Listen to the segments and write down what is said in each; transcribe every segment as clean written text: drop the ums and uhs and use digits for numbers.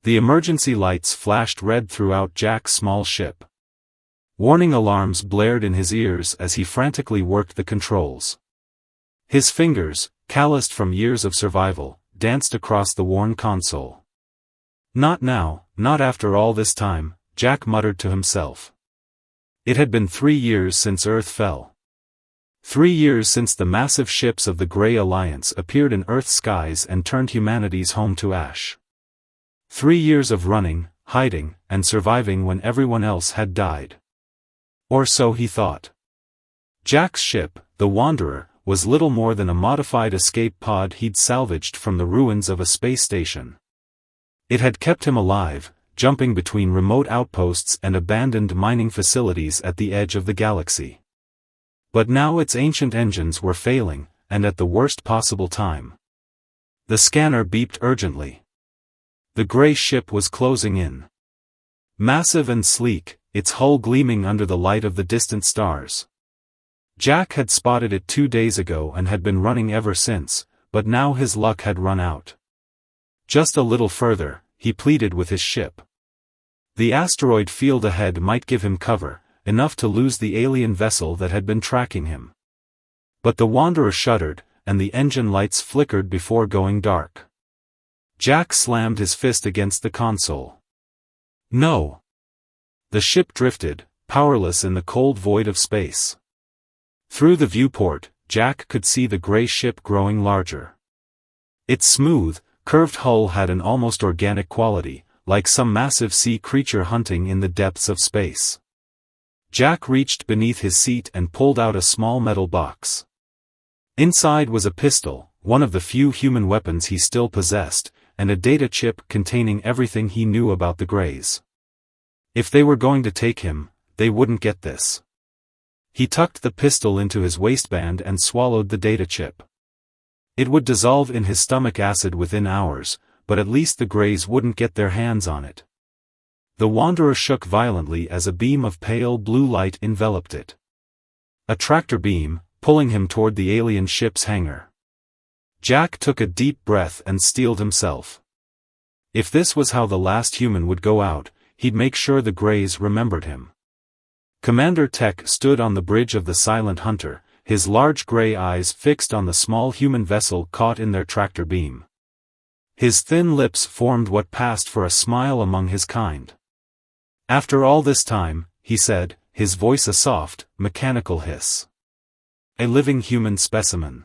The emergency lights flashed red throughout Jack's small ship. Warning alarms blared in his ears as he frantically worked the controls. His fingers, calloused from years of survival, danced across the worn console. Not now, not after all this time, Jack muttered to himself. It had been 3 years since Earth fell. 3 years since the massive ships of the Grey Alliance appeared in Earth's skies and turned humanity's home to ash. 3 years of running, hiding, and surviving when everyone else had died. Or so he thought. Jack's ship, the Wanderer, was little more than a modified escape pod he'd salvaged from the ruins of a space station. It had kept him alive, jumping between remote outposts and abandoned mining facilities at the edge of the galaxy. But now its ancient engines were failing, and at the worst possible time. The scanner beeped urgently. The gray ship was closing in. Massive and sleek, its hull gleaming under the light of the distant stars. Jack had spotted it 2 days ago and had been running ever since, but now his luck had run out. Just a little further, he pleaded with his ship. The asteroid field ahead might give him cover, enough to lose the alien vessel that had been tracking him. But the Wanderer shuddered, and the engine lights flickered before going dark. Jack slammed his fist against the console. No. The ship drifted, powerless in the cold void of space. Through the viewport, Jack could see the gray ship growing larger. Its smooth, curved hull had an almost organic quality, like some massive sea creature hunting in the depths of space. Jack reached beneath his seat and pulled out a small metal box. Inside was a pistol, one of the few human weapons he still possessed, and a data chip containing everything he knew about the Greys. If they were going to take him, they wouldn't get this. He tucked the pistol into his waistband and swallowed the data chip. It would dissolve in his stomach acid within hours, but at least the Greys wouldn't get their hands on it. The Wanderer shook violently as a beam of pale blue light enveloped it. A tractor beam, pulling him toward the alien ship's hangar. Jack took a deep breath and steeled himself. If this was how the last human would go out, he'd make sure the Greys remembered him. Commander Tech stood on the bridge of the Silent Hunter, his large gray eyes fixed on the small human vessel caught in their tractor beam. His thin lips formed what passed for a smile among his kind. After all this time, he said, his voice a soft, mechanical hiss. A living human specimen.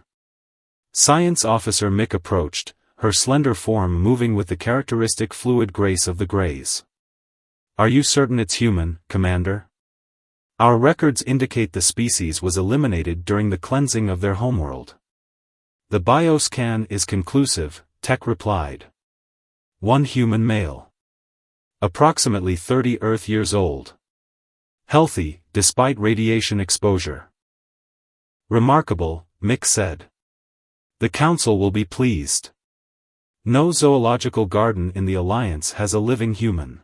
Science Officer Mick approached, her slender form moving with the characteristic fluid grace of the Greys. Are you certain it's human, Commander? Our records indicate the species was eliminated during the cleansing of their homeworld. The bioscan is conclusive, Tech replied. One human male. Approximately 30 Earth years old. Healthy, despite radiation exposure. Remarkable, Mick said. The Council will be pleased. No zoological garden in the Alliance has a living human.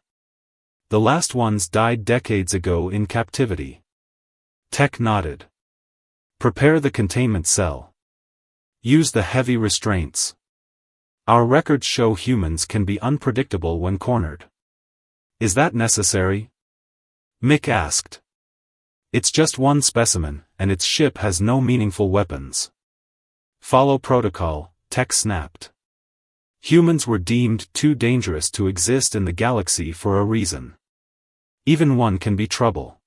The last ones died decades ago in captivity. Tech nodded. Prepare the containment cell. Use the heavy restraints. Our records show humans can be unpredictable when cornered. Is that necessary? Mick asked. It's just one specimen, and its ship has no meaningful weapons. Follow protocol, Tech snapped. Humans were deemed too dangerous to exist in the galaxy for a reason. Even one can be trouble.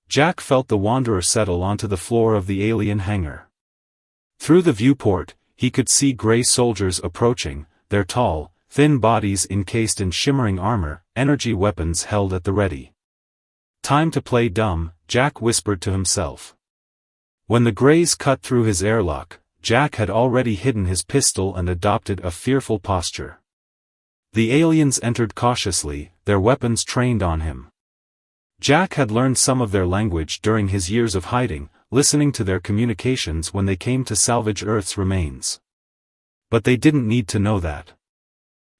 Jack felt the Wanderer settle onto the floor of the alien hangar. Through the viewport, he could see gray soldiers approaching, their tall, thin bodies encased in shimmering armor, energy weapons held at the ready. Time to play dumb, Jack whispered to himself. When the Greys cut through his airlock, Jack had already hidden his pistol and adopted a fearful posture. The aliens entered cautiously, their weapons trained on him. Jack had learned some of their language during his years of hiding, listening to their communications when they came to salvage Earth's remains. But they didn't need to know that.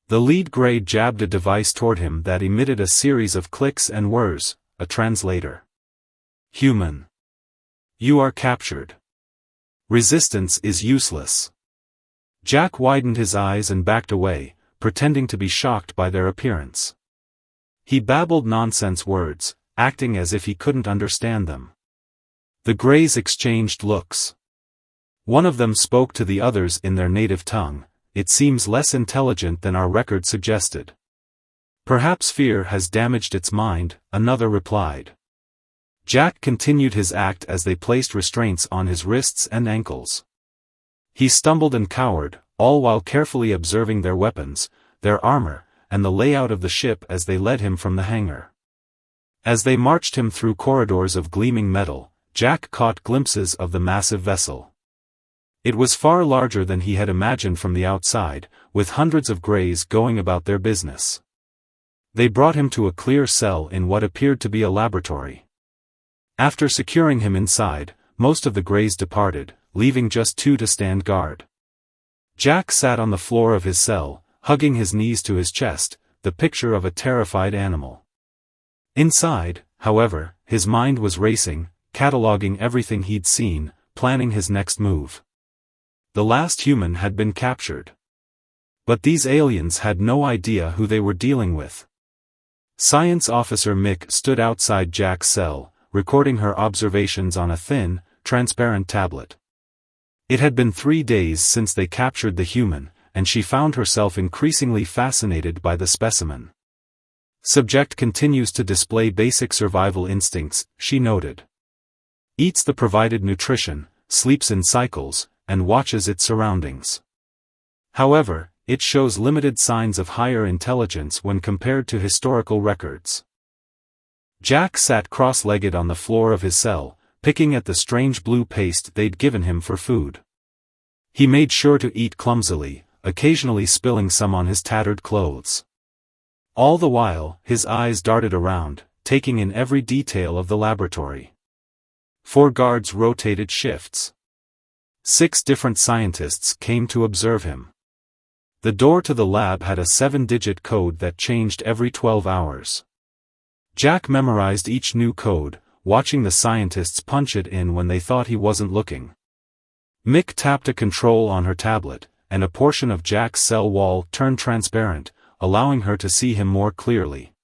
The lead Grey jabbed a device toward him that emitted a series of clicks and whirs, a translator. Human. You are captured. Resistance is useless. Jack widened his eyes and backed away, pretending to be shocked by their appearance. He babbled nonsense words, acting as if he couldn't understand them. The Greys exchanged looks. One of them spoke to the others in their native tongue. "It seems less intelligent than our record suggested." "Perhaps fear has damaged its mind," another replied. Jack continued his act as they placed restraints on his wrists and ankles. He stumbled and cowered, all while carefully observing their weapons, their armor, and the layout of the ship as they led him from the hangar. As they marched him through corridors of gleaming metal, Jack caught glimpses of the massive vessel. It was far larger than he had imagined from the outside, with hundreds of Greys going about their business. They brought him to a clear cell in what appeared to be a laboratory. After securing him inside, most of the Greys departed, leaving just 2 to stand guard. Jack sat on the floor of his cell, hugging his knees to his chest, the picture of a terrified animal. Inside, however, his mind was racing, cataloging everything he'd seen, planning his next move. The last human had been captured. But these aliens had no idea who they were dealing with. Science Officer Mick stood outside Jack's cell, recording her observations on a thin, transparent tablet. It had been 3 days since they captured the human, and she found herself increasingly fascinated by the specimen. "Subject continues to display basic survival instincts," she noted. "Eats the provided nutrition, sleeps in cycles, and watches its surroundings. However, it shows limited signs of higher intelligence when compared to historical records." Jack sat cross-legged on the floor of his cell, picking at the strange blue paste they'd given him for food. He made sure to eat clumsily, occasionally spilling some on his tattered clothes. All the while, his eyes darted around, taking in every detail of the laboratory. 4 guards rotated shifts. 6 different scientists came to observe him. The door to the lab had a 7-digit code that changed every 12 hours. Jack memorized each new code, watching the scientists punch it in when they thought he wasn't looking. Mick tapped a control on her tablet, and a portion of Jack's cell wall turned transparent, allowing her to see him more clearly.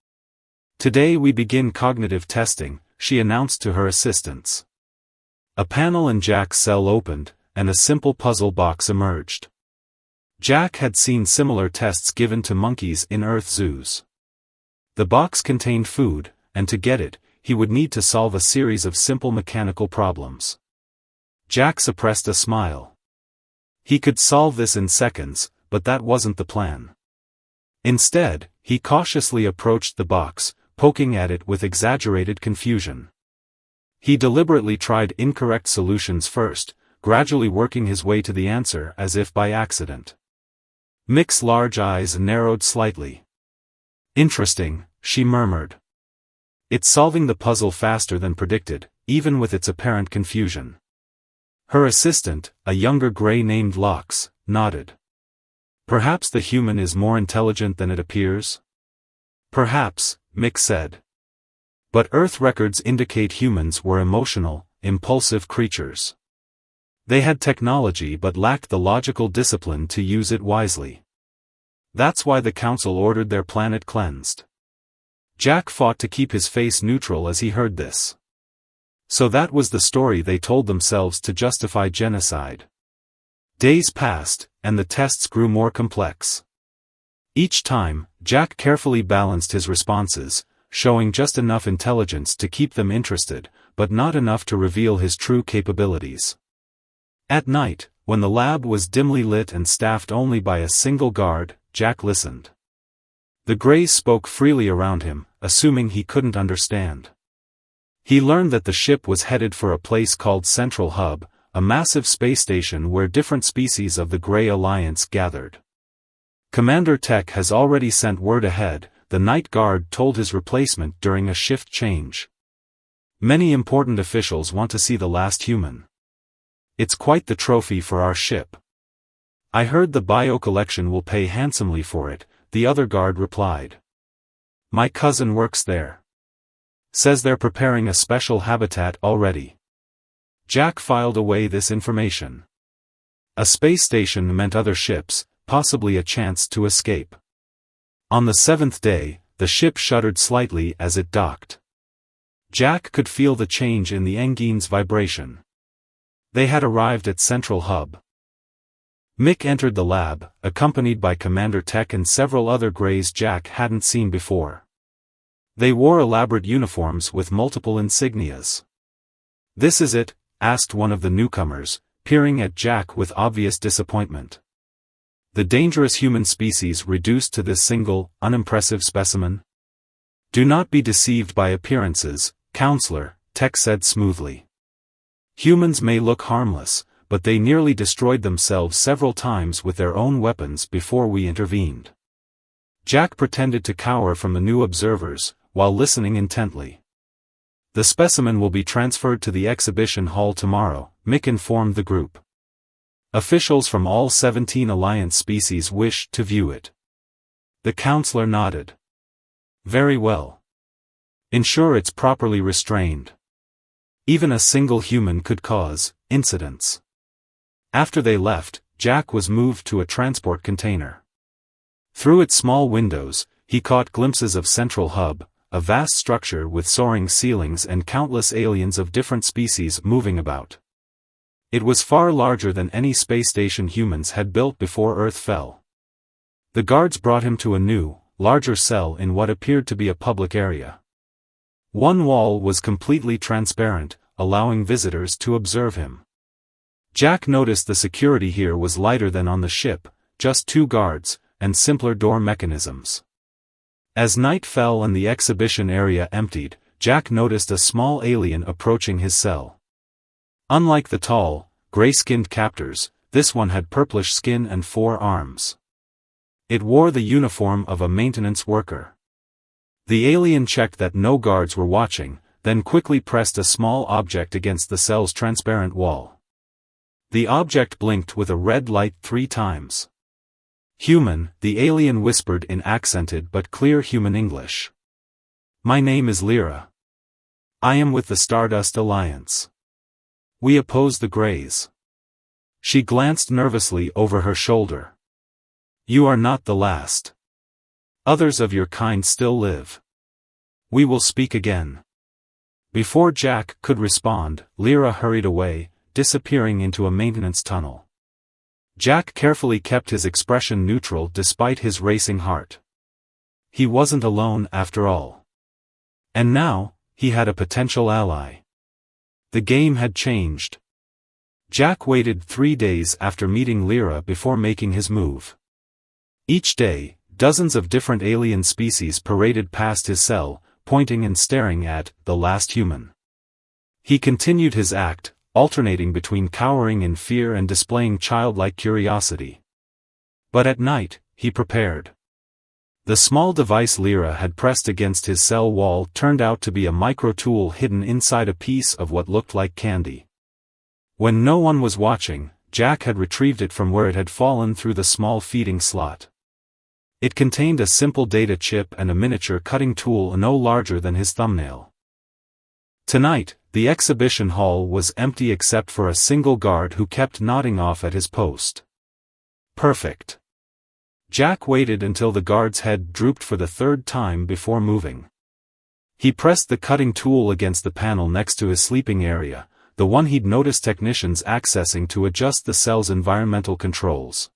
"Today we begin cognitive testing," she announced to her assistants. A panel in Jack's cell opened, and a simple puzzle box emerged. Jack had seen similar tests given to monkeys in Earth zoos. The box contained food, and to get it, he would need to solve a series of simple mechanical problems. Jack suppressed a smile. He could solve this in seconds, but that wasn't the plan. Instead, he cautiously approached the box, poking at it with exaggerated confusion. He deliberately tried incorrect solutions first, gradually working his way to the answer as if by accident. Mick's large eyes narrowed slightly. "Interesting," she murmured. "It's solving the puzzle faster than predicted, even with its apparent confusion." Her assistant, a younger Grey named Lox, nodded. "Perhaps the human is more intelligent than it appears?" "Perhaps," Mick said. "But Earth records indicate humans were emotional, impulsive creatures. They had technology but lacked the logical discipline to use it wisely. That's why the Council ordered their planet cleansed." Jack fought to keep his face neutral as he heard this. So that was the story they told themselves to justify genocide. Days passed, and the tests grew more complex. Each time, Jack carefully balanced his responses, showing just enough intelligence to keep them interested, but not enough to reveal his true capabilities. At night, when the lab was dimly lit and staffed only by a single guard, Jack listened. The Greys spoke freely around him, assuming he couldn't understand. He learned that the ship was headed for a place called Central Hub, a massive space station where different species of the Grey Alliance gathered. "Commander Tech has already sent word ahead," the night guard told his replacement during a shift change. "Many important officials want to see the last human. It's quite the trophy for our ship." "I heard the bio collection will pay handsomely for it," the other guard replied. "My cousin works there. Says they're preparing a special habitat already." Jack filed away this information. A space station meant other ships, possibly a chance to escape. On the seventh day, the ship shuddered slightly as it docked. Jack could feel the change in the engine's vibration. They had arrived at Central Hub. Mick entered the lab, accompanied by Commander Tech and several other Greys Jack hadn't seen before. They wore elaborate uniforms with multiple insignias. "This is it?" asked one of the newcomers, peering at Jack with obvious disappointment. "The dangerous human species reduced to this single, unimpressive specimen?" "Do not be deceived by appearances, Counselor," Tech said smoothly. "Humans may look harmless, but they nearly destroyed themselves several times with their own weapons before we intervened." Jack pretended to cower from the new observers, while listening intently. "The specimen will be transferred to the exhibition hall tomorrow," Mick informed the group. "Officials from all 17 Alliance species wish to view it." The counselor nodded. "Very well. Ensure it's properly restrained. Even a single human could cause incidents." After they left, Jack was moved to a transport container. Through its small windows, he caught glimpses of Central Hub, a vast structure with soaring ceilings and countless aliens of different species moving about. It was far larger than any space station humans had built before Earth fell. The guards brought him to a new, larger cell in what appeared to be a public area. One wall was completely transparent, allowing visitors to observe him. Jack noticed the security here was lighter than on the ship, just 2 guards, and simpler door mechanisms. As night fell and the exhibition area emptied, Jack noticed a small alien approaching his cell. Unlike the tall, gray-skinned captors, this one had purplish skin and 4 arms. It wore the uniform of a maintenance worker. The alien checked that no guards were watching, then quickly pressed a small object against the cell's transparent wall. The object blinked with a red light 3 times. "Human," the alien whispered in accented but clear human English. "My name is Lyra. I am with the Stardust Alliance. We oppose the Greys." She glanced nervously over her shoulder. "You are not the last. Others of your kind still live. We will speak again." Before Jack could respond, Lyra hurried away, disappearing into a maintenance tunnel. Jack carefully kept his expression neutral despite his racing heart. He wasn't alone after all. And now, he had a potential ally. The game had changed. Jack waited 3 days after meeting Lyra before making his move. Each day, dozens of different alien species paraded past his cell, pointing and staring at the last human. He continued his act, alternating between cowering in fear and displaying childlike curiosity. But at night, he prepared. The small device Lyra had pressed against his cell wall turned out to be a micro-tool hidden inside a piece of what looked like candy. When no one was watching, Jack had retrieved it from where it had fallen through the small feeding slot. It contained a simple data chip and a miniature cutting tool no larger than his thumbnail. Tonight, the exhibition hall was empty except for a single guard who kept nodding off at his post. Perfect. Jack waited until the guard's head drooped for the 3rd time before moving. He pressed the cutting tool against the panel next to his sleeping area, the one he'd noticed technicians accessing to adjust the cell's environmental controls.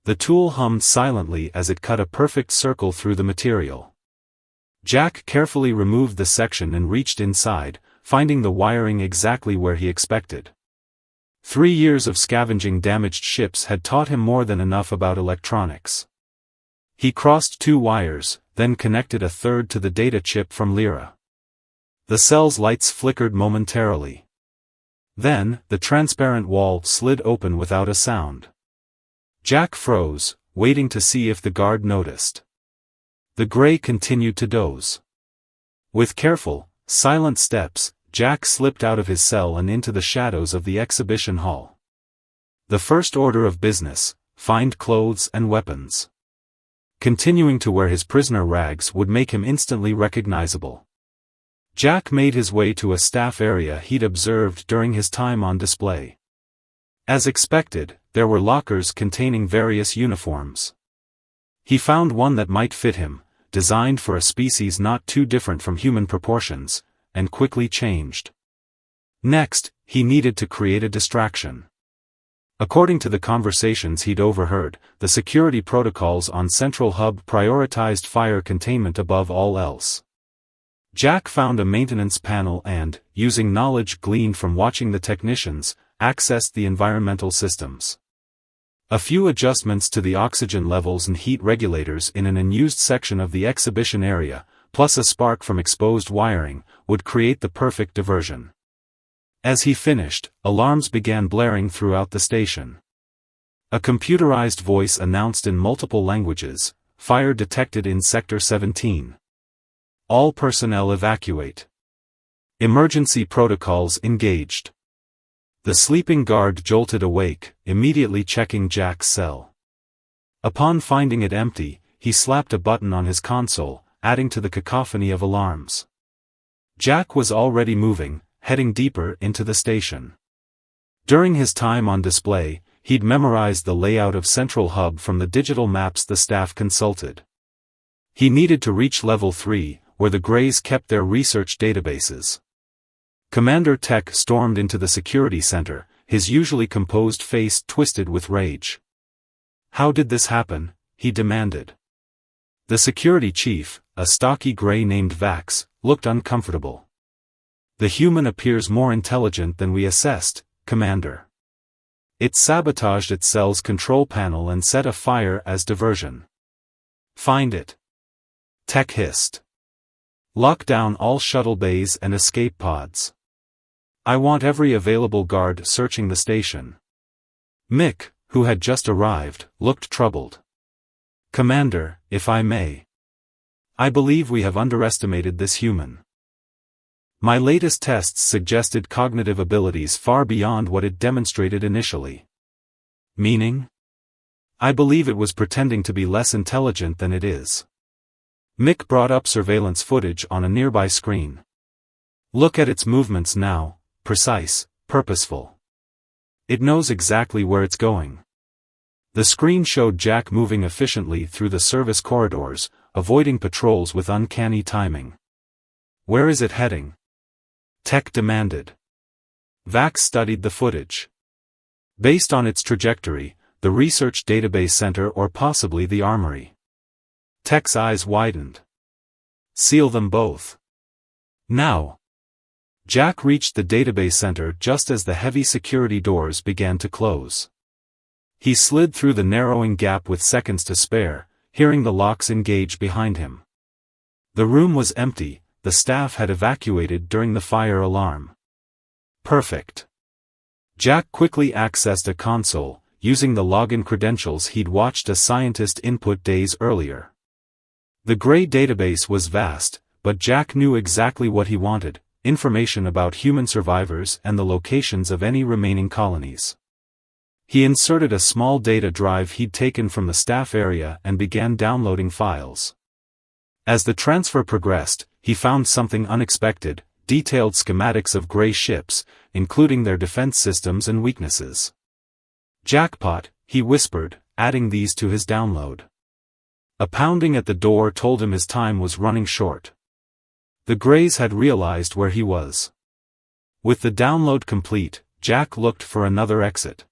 The tool hummed silently as it cut a perfect circle through the material. Jack carefully removed the section and reached inside, finding the wiring exactly where he expected. 3 years of scavenging damaged ships had taught him more than enough about electronics. He crossed 2 wires, then connected a 3rd to the data chip from Lyra. The cell's lights flickered momentarily. Then, the transparent wall slid open without a sound. Jack froze, waiting to see if the guard noticed. The Grey continued to doze. With careful, silent steps, Jack slipped out of his cell and into the shadows of the exhibition hall. The first order of business: find clothes and weapons. Continuing to wear his prisoner rags would make him instantly recognizable. Jack made his way to a staff area he'd observed during his time on display. As expected, there were lockers containing various uniforms. He found one that might fit him, designed for a species not too different from human proportions, and quickly changed. Next, he needed to create a distraction. According to the conversations he'd overheard, the security protocols on Central Hub prioritized fire containment above all else. Jack found a maintenance panel and, using knowledge gleaned from watching the technicians, accessed the environmental systems. A few adjustments to the oxygen levels and heat regulators in an unused section of the exhibition area, plus a spark from exposed wiring, would create the perfect diversion. As he finished, alarms began blaring throughout the station. A computerized voice announced in multiple languages, "Fire detected in Sector 17. All personnel evacuate. Emergency protocols engaged." The sleeping guard jolted awake, immediately checking Jack's cell. Upon finding it empty, he slapped a button on his console, adding to the cacophony of alarms. Jack was already moving, heading deeper into the station. During his time on display, he'd memorized the layout of Central Hub from the digital maps the staff consulted. He needed to reach Level 3, where the Greys kept their research databases. Commander Tech stormed into the security center, his usually composed face twisted with rage. "How did this happen?" he demanded. The security chief, a stocky Grey named Vax, looked uncomfortable. "The human appears more intelligent than we assessed, Commander. It sabotaged its cell's control panel and set a fire as diversion." "Find it," Tech hissed. "Lock down all shuttle bays and escape pods. I want every available guard searching the station." Mick, who had just arrived, looked troubled. "Commander, if I may. I believe we have underestimated this human. My latest tests suggested cognitive abilities far beyond what it demonstrated initially." "Meaning?" "I believe it was pretending to be less intelligent than it is." Mick brought up surveillance footage on a nearby screen. "Look at its movements now, precise, purposeful. It knows exactly where it's going." The screen showed Jack moving efficiently through the service corridors, avoiding patrols with uncanny timing. "Where is it heading?" Tech demanded. Vax studied the footage. "Based on its trajectory, the research database center or possibly the armory." Tech's eyes widened. "Seal them both. Now." Jack reached the database center just as the heavy security doors began to close. He slid through the narrowing gap with seconds to spare, hearing the locks engage behind him. The room was empty. The staff had evacuated during the fire alarm. Perfect. Jack quickly accessed a console, using the login credentials he'd watched a scientist input days earlier. The Grey database was vast, but Jack knew exactly what he wanted: information about human survivors and the locations of any remaining colonies. He inserted a small data drive he'd taken from the staff area and began downloading files. As the transfer progressed, he found something unexpected: detailed schematics of Grey ships, including their defense systems and weaknesses. "Jackpot," he whispered, adding these to his download. A pounding at the door told him his time was running short. The Greys had realized where he was. With the download complete, Jack looked for another exit.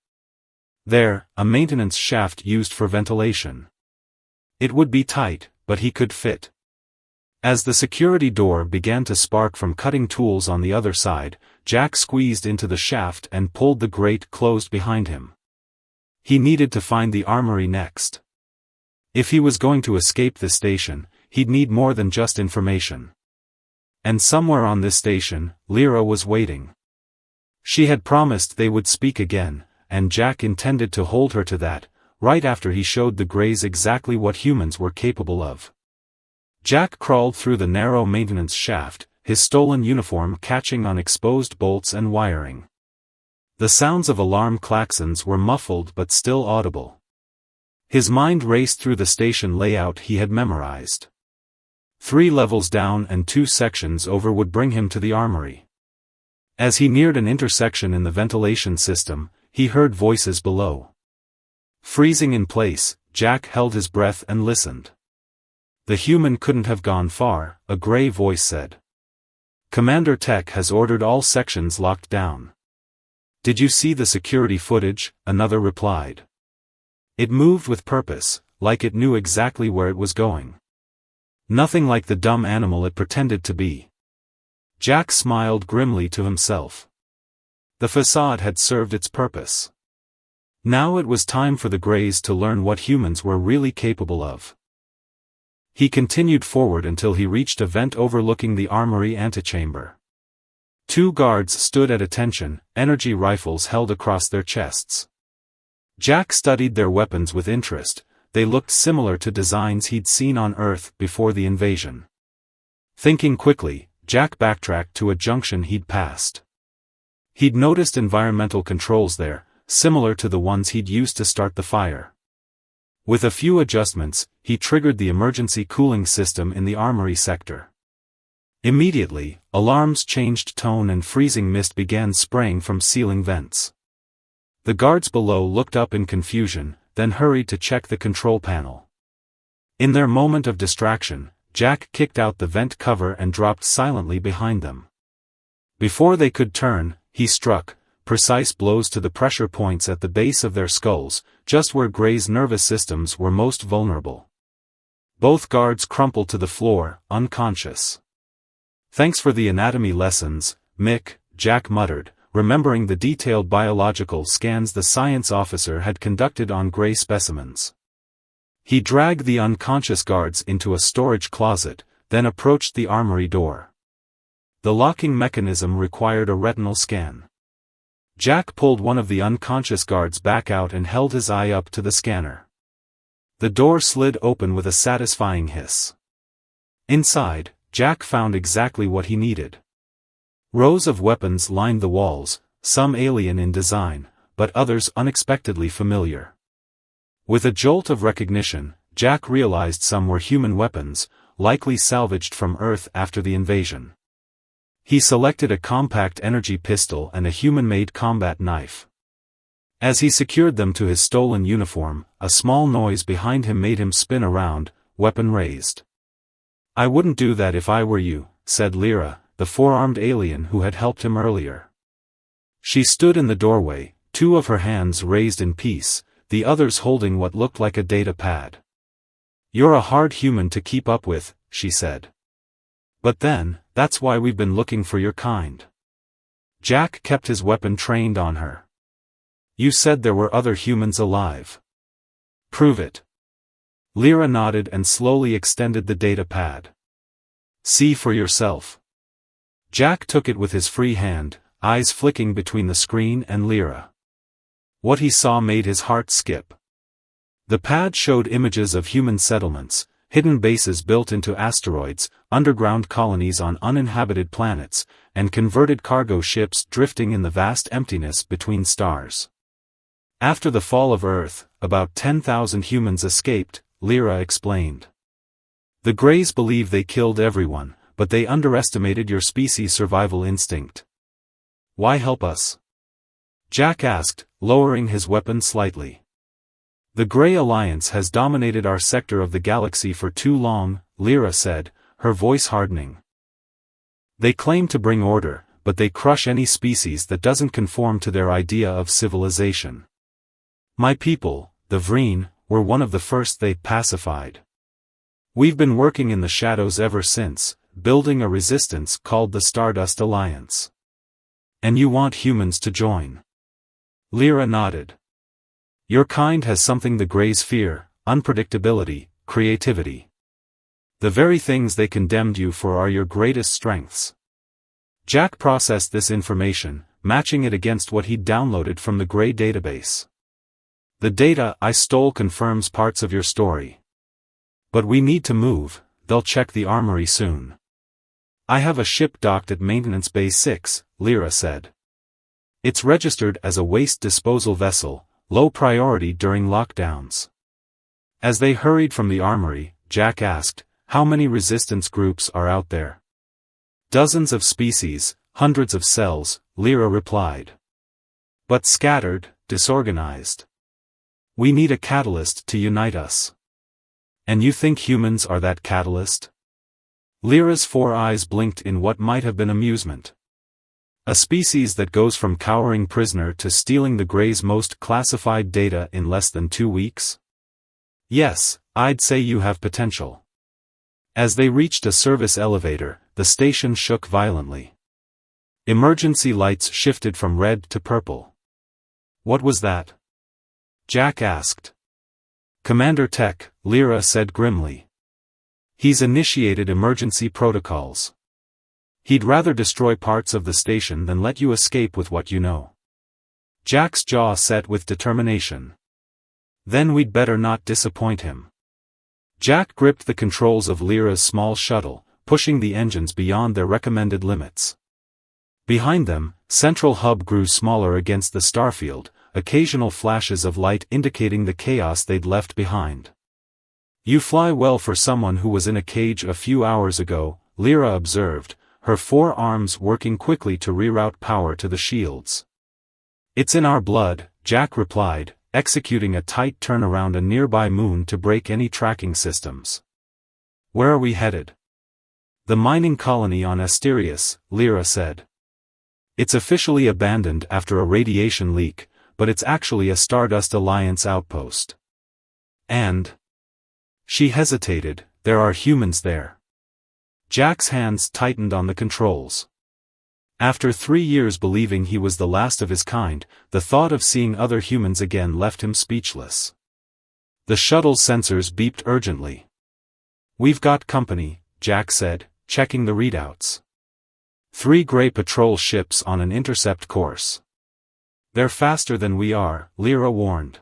There, a maintenance shaft used for ventilation. It would be tight, but he could fit. As the security door began to spark from cutting tools on the other side, Jack squeezed into the shaft and pulled the grate closed behind him. He needed to find the armory next. If he was going to escape this station, he'd need more than just information. And somewhere on this station, Lyra was waiting. She had promised they would speak again, and Jack intended to hold her to that, right after he showed the Greys exactly what humans were capable of. Jack crawled through the narrow maintenance shaft, his stolen uniform catching on exposed bolts and wiring. The sounds of alarm klaxons were muffled but still audible. His mind raced through the station layout he had memorized. 3 levels down and 2 sections over would bring him to the armory. As he neared an intersection in the ventilation system, he heard voices below. Freezing in place, Jack held his breath and listened. The human couldn't have gone far, a gray voice said. Commander Tech has ordered all sections locked down. Did you see the security footage? Another replied. It moved with purpose, like it knew exactly where it was going. Nothing like the dumb animal it pretended to be. Jack smiled grimly to himself. The facade had served its purpose. Now it was time for the Greys to learn what humans were really capable of. He continued forward until he reached a vent overlooking the armory antechamber. 2 guards stood at attention, energy rifles held across their chests. Jack studied their weapons with interest. They looked similar to designs he'd seen on Earth before the invasion. Thinking quickly, Jack backtracked to a junction he'd passed. He'd noticed environmental controls there, similar to the ones he'd used to start the fire. With a few adjustments, he triggered the emergency cooling system in the armory sector. Immediately, alarms changed tone and freezing mist began spraying from ceiling vents. The guards below looked up in confusion, then hurried to check the control panel. In their moment of distraction, Jack kicked out the vent cover and dropped silently behind them. Before they could turn, he struck precise blows to the pressure points at the base of their skulls, just where Gray's nervous systems were most vulnerable. Both guards crumpled to the floor, unconscious. Thanks for the anatomy lessons, Mick, Jack muttered, remembering the detailed biological scans the science officer had conducted on Gray specimens. He dragged the unconscious guards into a storage closet, then approached the armory door. The locking mechanism required a retinal scan. Jack pulled one of the unconscious guards back out and held his eye up to the scanner. The door slid open with a satisfying hiss. Inside, Jack found exactly what he needed. Rows of weapons lined the walls, some alien in design, but others unexpectedly familiar. With a jolt of recognition, Jack realized some were human weapons, likely salvaged from Earth after the invasion. He selected a compact energy pistol and a human-made combat knife. As he secured them to his stolen uniform, a small noise behind him made him spin around, weapon raised. "I wouldn't do that if I were you," said Lyra, the four-armed alien who had helped him earlier. She stood in the doorway, 2 of her hands raised in peace, the others holding what looked like a data pad. "You're a hard human to keep up with," she said. "But then, that's why we've been looking for your kind." Jack kept his weapon trained on her. "You said there were other humans alive. Prove it." Lyra nodded and slowly extended the data pad. "See for yourself." Jack took it with his free hand, eyes flicking between the screen and Lyra. What he saw made his heart skip. The pad showed images of human settlements, hidden bases built into asteroids, underground colonies on uninhabited planets, and converted cargo ships drifting in the vast emptiness between stars. After the fall of Earth, about 10,000 humans escaped, Lyra explained. The Greys believe they killed everyone, but they underestimated your species' survival instinct. "Why help us?" Jack asked, lowering his weapon slightly. "The Grey Alliance has dominated our sector of the galaxy for too long," Lyra said, her voice hardening. "They claim to bring order, but they crush any species that doesn't conform to their idea of civilization. My people, the Vreen, were one of the first they pacified. We've been working in the shadows ever since, building a resistance called the Stardust Alliance. And you want humans to join?" Lyra nodded. "Your kind has something the Greys fear: unpredictability, creativity. The very things they condemned you for are your greatest strengths." Jack processed this information, matching it against what he'd downloaded from the Grey database. "The data I stole confirms parts of your story. But we need to move, they'll check the armory soon." "I have a ship docked at Maintenance Bay 6, Lyra said. "It's registered as a waste disposal vessel, low priority during lockdowns." As they hurried from the armory, Jack asked, "How many resistance groups are out there?" "Dozens of species, hundreds of cells," Lyra replied. "But scattered, disorganized. We need a catalyst to unite us. And you think humans are that catalyst? Lyra's 4 eyes blinked in what might have been amusement. A species that goes from cowering prisoner to stealing the Grey's most classified data in less than 2 weeks? Yes, I'd say you have potential. As they reached a service elevator, the station shook violently. Emergency lights shifted from red to purple. What was that? Jack asked. Commander Tech, Lyra said grimly. He's initiated emergency protocols. He'd rather destroy parts of the station than let you escape with what you know. Jack's jaw set with determination. Then we'd better not disappoint him. Jack gripped the controls of Lyra's small shuttle, pushing the engines beyond their recommended limits. Behind them, Central Hub grew smaller against the starfield, occasional flashes of light indicating the chaos they'd left behind. You fly well for someone who was in a cage a few hours ago, Lyra observed, her 4 arms working quickly to reroute power to the shields. It's in our blood, Jack replied, executing a tight turn around a nearby moon to break any tracking systems. Where are we headed? The mining colony on Asterius, Lyra said. It's officially abandoned after a radiation leak, but it's actually a Stardust Alliance outpost. And? She hesitated, there are humans there. Jack's hands tightened on the controls. After 3 years believing he was the last of his kind, the thought of seeing other humans again left him speechless. The shuttle's sensors beeped urgently. We've got company, Jack said, checking the readouts. 3 Grey patrol ships on an intercept course. They're faster than we are, Lyra warned.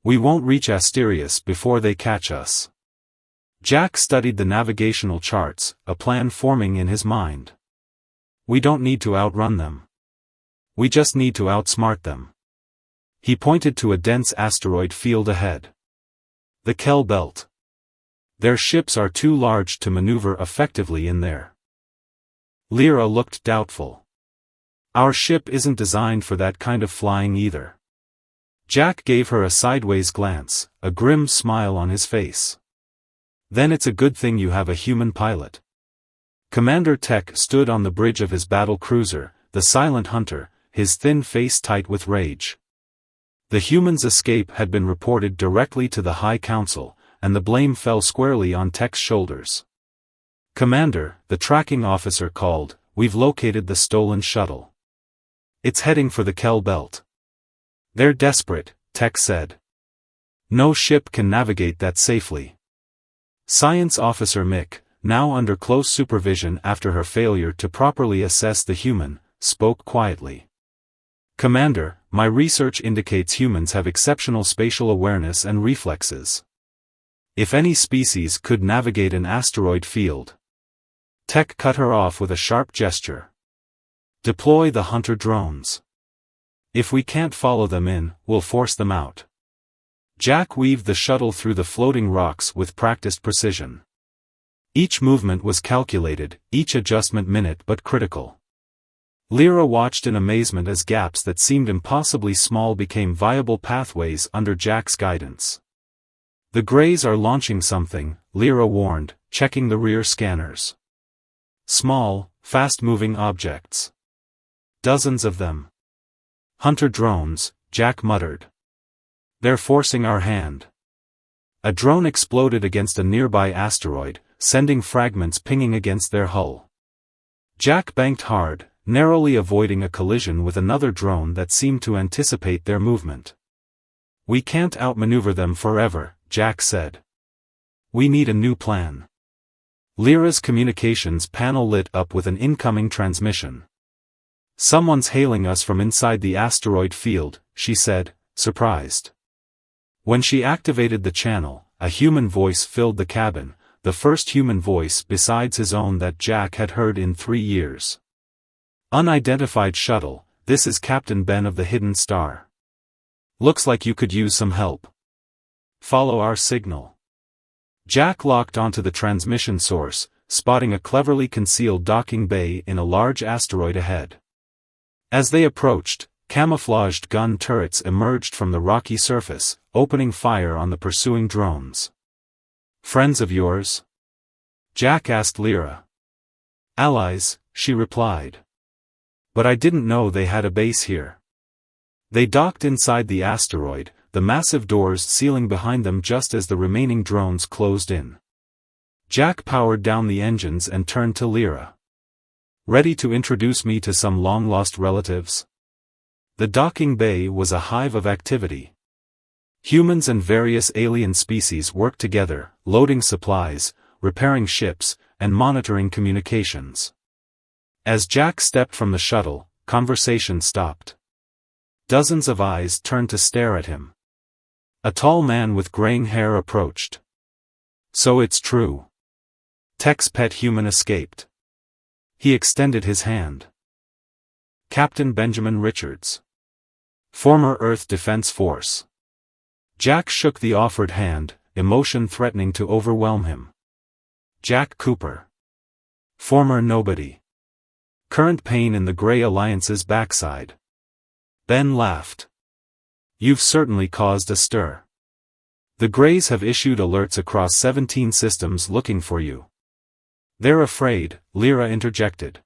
We won't reach Asterius before they catch us. Jack studied the navigational charts, a plan forming in his mind. We don't need to outrun them. We just need to outsmart them. He pointed to a dense asteroid field ahead. The Kell Belt. Their ships are too large to maneuver effectively in there. Lyra looked doubtful. Our ship isn't designed for that kind of flying either. Jack gave her a sideways glance, a grim smile on his face. Then it's a good thing you have a human pilot. Commander Tech stood on the bridge of his battle cruiser, the Silent Hunter, his thin face tight with rage. The humans' escape had been reported directly to the High Council, and the blame fell squarely on Tech's shoulders. Commander, the tracking officer called, we've located the stolen shuttle. It's heading for the Kell Belt. They're desperate, Tech said. No ship can navigate that safely. Science Officer Mick, now under close supervision after her failure to properly assess the human, spoke quietly. Commander, my research indicates humans have exceptional spatial awareness and reflexes. If any species could navigate an asteroid field. Tech cut her off with a sharp gesture. Deploy the hunter drones. If we can't follow them in, we'll force them out. Jack weaved the shuttle through the floating rocks with practiced precision. Each movement was calculated, each adjustment minute but critical. Lyra watched in amazement as gaps that seemed impossibly small became viable pathways under Jack's guidance. The Greys are launching something, Lyra warned, checking the rear scanners. Small, fast-moving objects. Dozens of them. Hunter drones, Jack muttered. They're forcing our hand. A drone exploded against a nearby asteroid, sending fragments pinging against their hull. Jack banked hard, narrowly avoiding a collision with another drone that seemed to anticipate their movement. We can't outmaneuver them forever, Jack said. We need a new plan. Lyra's communications panel lit up with an incoming transmission. Someone's hailing us from inside the asteroid field, she said, surprised. When she activated the channel, a human voice filled the cabin, the first human voice besides his own that Jack had heard in 3 years. Unidentified shuttle, this is Captain Ben of the Hidden Star. Looks like you could use some help. Follow our signal. Jack locked onto the transmission source, spotting a cleverly concealed docking bay in a large asteroid ahead. As they approached, Camouflaged gun turrets emerged from the rocky surface, opening fire on the pursuing drones. "Friends of yours?" Jack asked Lyra. "Allies," she replied. "But I didn't know they had a base here." They docked inside the asteroid, the massive doors sealing behind them just as the remaining drones closed in. Jack powered down the engines and turned to Lyra. "Ready to introduce me to some long-lost relatives?" The docking bay was a hive of activity. Humans and various alien species worked together, loading supplies, repairing ships, and monitoring communications. As Jack stepped from the shuttle, conversation stopped. Dozens of eyes turned to stare at him. A tall man with graying hair approached. "So it's true. Tech's pet human escaped." He extended his hand. "Captain Benjamin Richards. Former Earth Defense Force." Jack shook the offered hand, emotion threatening to overwhelm him. "Jack Cooper. Former nobody. Current pain in the Grey Alliance's backside." Ben laughed. "You've certainly caused a stir. The Greys have issued alerts across 17 systems looking for you." "They're afraid," Lyra interjected.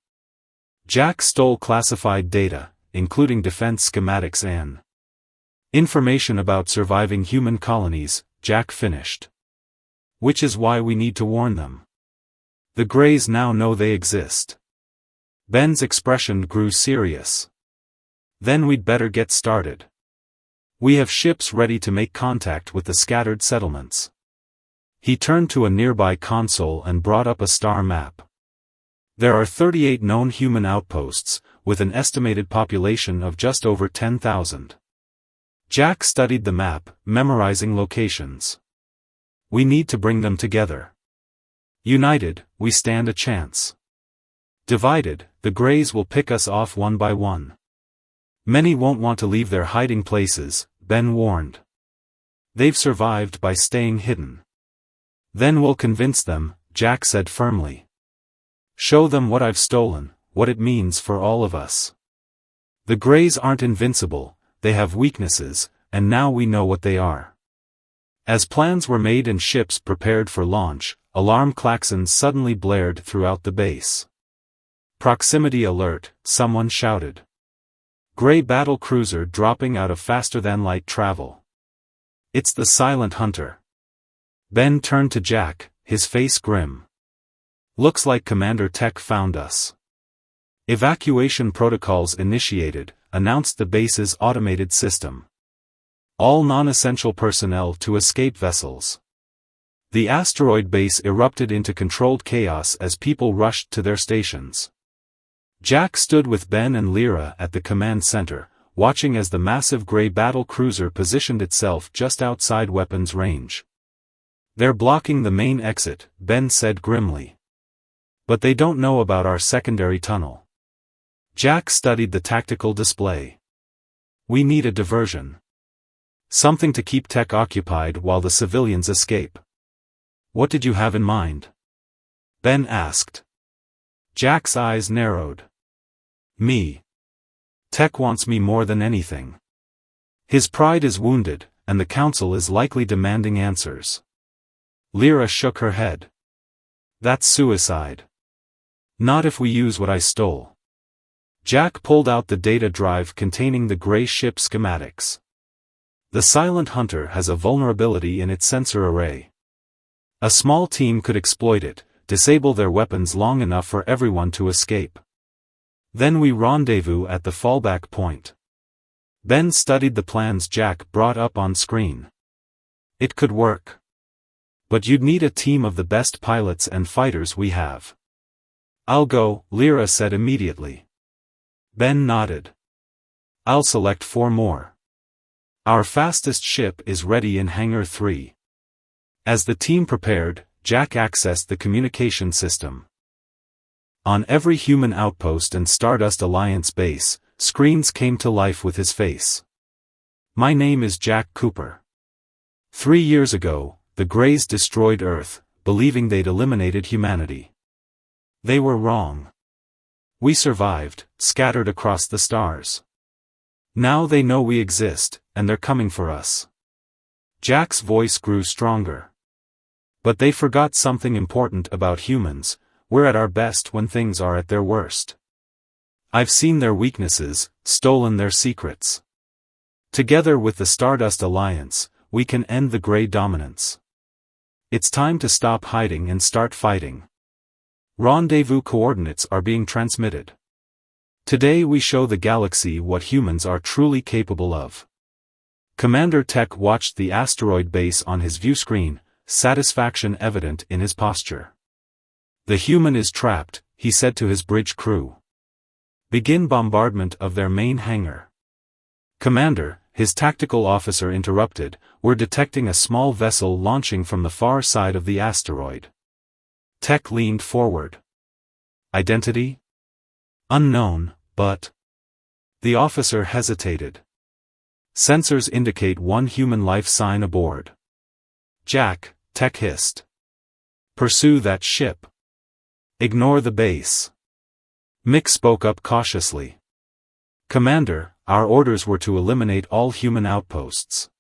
"Jack stole classified data, including defense schematics and information about surviving human colonies," Jack finished. "Which is why we need to warn them. The Greys now know they exist." Ben's expression grew serious. "Then we'd better get started. We have ships ready to make contact with the scattered settlements." He turned to a nearby console and brought up a star map. "There are 38 known human outposts, with an estimated population of just over 10,000. Jack studied the map, memorizing locations. "We need to bring them together. United, we stand a chance. Divided, the Greys will pick us off one by one. Many won't want to leave their hiding places," Ben warned. "They've survived by staying hidden." "Then we'll convince them," Jack said firmly. "Show them what I've stolen, what it means for all of us. The Greys aren't invincible, they have weaknesses, and now we know what they are." As plans were made and ships prepared for launch, alarm klaxons suddenly blared throughout the base. "Proximity alert," someone shouted. "Grey battle cruiser dropping out of faster-than-light travel. It's the Silent Hunter." Ben turned to Jack, his face grim. "Looks like Commander Tech found us." "Evacuation protocols initiated," announced the base's automated system. "All non-essential personnel to escape vessels." The asteroid base erupted into controlled chaos as people rushed to their stations. Jack stood with Ben and Lyra at the command center, watching as the massive gray battle cruiser positioned itself just outside weapons range. "They're blocking the main exit," Ben said grimly. "But they don't know about our secondary tunnel." Jack studied the tactical display. "We need a diversion. Something to keep Tech occupied while the civilians escape." "What did you have in mind?" Ben asked. Jack's eyes narrowed. "Me. Tech wants me more than anything. His pride is wounded, and the Council is likely demanding answers." Lyra shook her head. "That's suicide. Not if we use what I stole." Jack pulled out the data drive containing the Grey ship schematics. "The Silent Hunter has a vulnerability in its sensor array. A small team could exploit it, disable their weapons long enough for everyone to escape. Then we rendezvous at the fallback point." Ben studied the plans Jack brought up on screen. "It could work. But you'd need a team of the best pilots and fighters we have." "I'll go," Lyra said immediately. Ben nodded. "I'll select 4 more. Our fastest ship is ready in Hangar 3. As the team prepared, Jack accessed the communication system. On every human outpost and Stardust Alliance base, screens came to life with his face. "My name is Jack Cooper. 3 years ago, the Greys destroyed Earth, believing they'd eliminated humanity. They were wrong. We survived, scattered across the stars. Now they know we exist, and they're coming for us. Jack's voice grew stronger. But they forgot something important about humans: we're at our best when things are at their worst. I've seen their weaknesses, stolen their secrets. Together with the Stardust Alliance, we can end the Grey dominance. It's time to stop hiding and start fighting. Rendezvous coordinates are being transmitted. Today we show the galaxy what humans are truly capable of. Commander Tech watched the asteroid base on his view screen, satisfaction evident in his posture. The human is trapped, he said to his bridge crew. Begin bombardment of their main hangar. Commander, his tactical officer interrupted, we're detecting a small vessel launching from the far side of the asteroid. Tech leaned forward. Identity? Unknown, but... The officer hesitated. Sensors indicate one human life sign aboard. Jack, Tech hissed. Pursue that ship. Ignore the base. Mick spoke up cautiously. Commander, our orders were to eliminate all human outposts.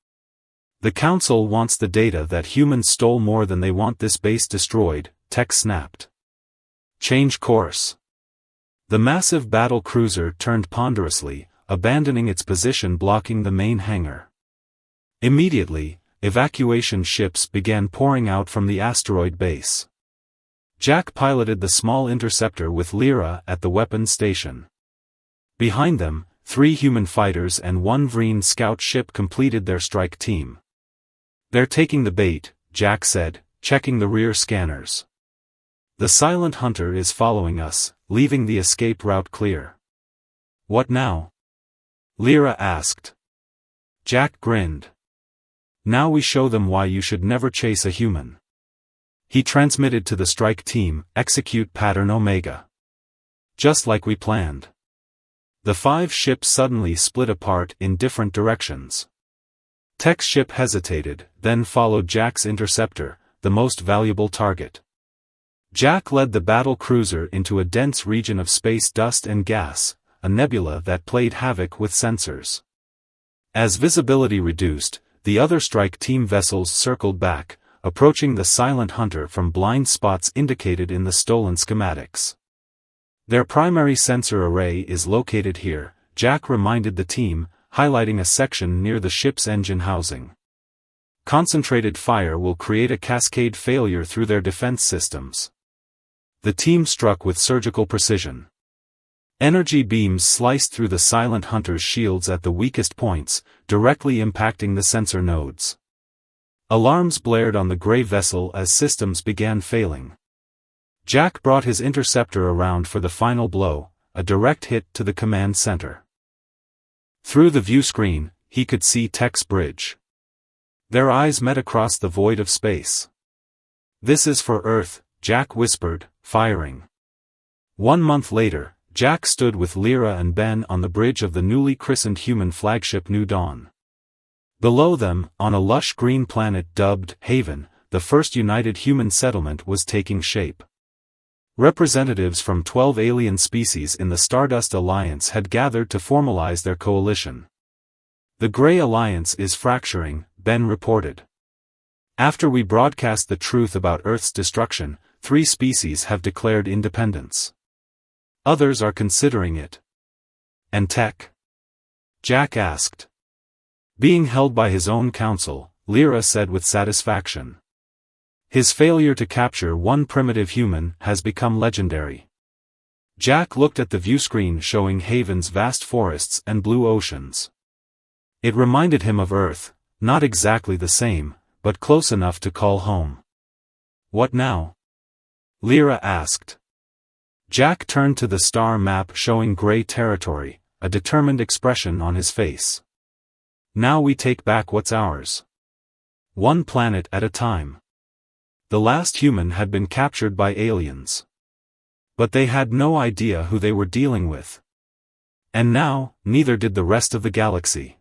The Council wants the data that humans stole more than they want this base destroyed, Tech snapped. Change course. The massive battle cruiser turned ponderously, abandoning its position blocking the main hangar. Immediately, evacuation ships began pouring out from the asteroid base. Jack piloted the small interceptor with Lyra at the weapons station. Behind them, 3 human fighters and 1 Vreen scout ship completed their strike team. They're taking the bait, Jack said, checking the rear scanners. The silent hunter is following us, leaving the escape route clear. What now? Lyra asked. Jack grinned. Now we show them why you should never chase a human. He transmitted to the strike team, execute pattern Omega. Just like we planned. The 5 ships suddenly split apart in different directions. Tech's ship hesitated, then followed Jack's interceptor, the most valuable target. Jack led the battle cruiser into a dense region of space dust and gas, a nebula that played havoc with sensors. As visibility reduced, the other strike team vessels circled back, approaching the silent hunter from blind spots indicated in the stolen schematics. Their primary sensor array is located here, Jack reminded the team, highlighting a section near the ship's engine housing. Concentrated fire will create a cascade failure through their defense systems. The team struck with surgical precision. Energy beams sliced through the silent hunter's shields at the weakest points, directly impacting the sensor nodes. Alarms blared on the gray vessel as systems began failing. Jack brought his interceptor around for the final blow, a direct hit to the command center. Through the view screen, he could see Tech's bridge. Their eyes met across the void of space. This is for Earth, Jack whispered, firing. 1 month later, Jack stood with Lyra and Ben on the bridge of the newly christened human flagship New Dawn. Below them, on a lush green planet dubbed Haven, the first united human settlement was taking shape. Representatives from 12 alien species in the Stardust Alliance had gathered to formalize their coalition. The Grey Alliance is fracturing, Ben reported. After we broadcast the truth about Earth's destruction, 3 species have declared independence. Others are considering it. And Tech? Jack asked. Being held by his own council, Lyra said with satisfaction. His failure to capture one primitive human has become legendary. Jack looked at the viewscreen showing Haven's vast forests and blue oceans. It reminded him of Earth, not exactly the same, but close enough to call home. What now? Lyra asked. Jack turned to the star map showing gray territory, a determined expression on his face. Now we take back what's ours. 1 planet at a time. The last human had been captured by aliens. But they had no idea who they were dealing with. And now, neither did the rest of the galaxy.